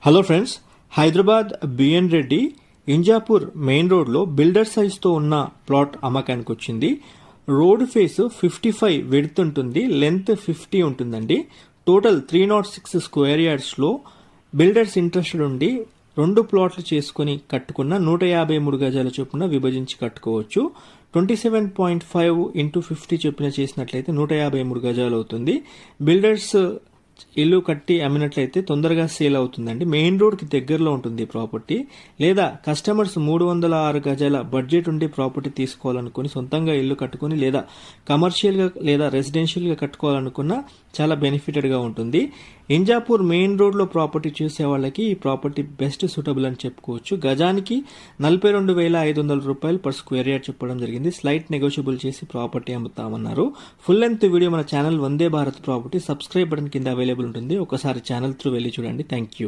Hello friends, Hyderabad BN Reddy Injapur main రోడ్లో builder సైజ్తో ఉన్న ప్లాట్ అమ్మకానికి వచ్చింది. రోడ్ ఫేస్ 55 విడ్త్ ఉంటుంది, లెంత్ 50 ఉంటుందండి. టోటల్ 306 స్క్వేర్ యార్డ్స్లో బిల్డర్స్ ఇంట్రెస్టెడ్ ఉండి 2 ప్లాట్లు చేసుకుని కట్టుకున్న 153 గజాల చొప్పున విభజించి కట్టుకోవచ్చు. 27.5 ఇంటూ 50 చొప్పున చేసినట్లయితే 153 గజాలు అవుతుంది. బిల్డర్స్ ఇల్లు కట్టి అమ్మినట్లయితే తొందరగా సేల్ అవుతుందండి. మెయిన్ రోడ్కి దగ్గరలో ఉంటుంది ప్రాపర్టీ. లేదా కస్టమర్స్ 306 గజాల బడ్జెట్ ఉండి ప్రాపర్టీ తీసుకోవాలనుకుని సొంతంగా ఇల్లు కట్టుకుని లేదా కమర్షియల్గా లేదా రెసిడెన్షియల్గా కట్టుకోవాలనుకున్నా చాలా బెనిఫిటెడ్గా ఉంటుంది. ఇంజాపూర్ మెయిన్ రోడ్లో ప్రాపర్టీ చూసే వాళ్ళకి ఈ ప్రాపర్టీ బెస్ట్ సూటబుల్ అని చెప్పుకోవచ్చు. గజానికి 42,500 రూపాయలు పర్ స్క్వేర్ యార్డ్ చెప్పడం జరిగింది. స్లైట్ నెగోషియబుల్ చేసి ప్రాపర్టీ అమ్ముతామన్నారు. ఫుల్ లెంత్ వీడియో మన channel Vande Bharat property subscribe button కింద అవైలబుల్ ఉంటుంది. ఒకసారి ఛానల్ త్రూ వెళ్ళి చూడండి. Thank you.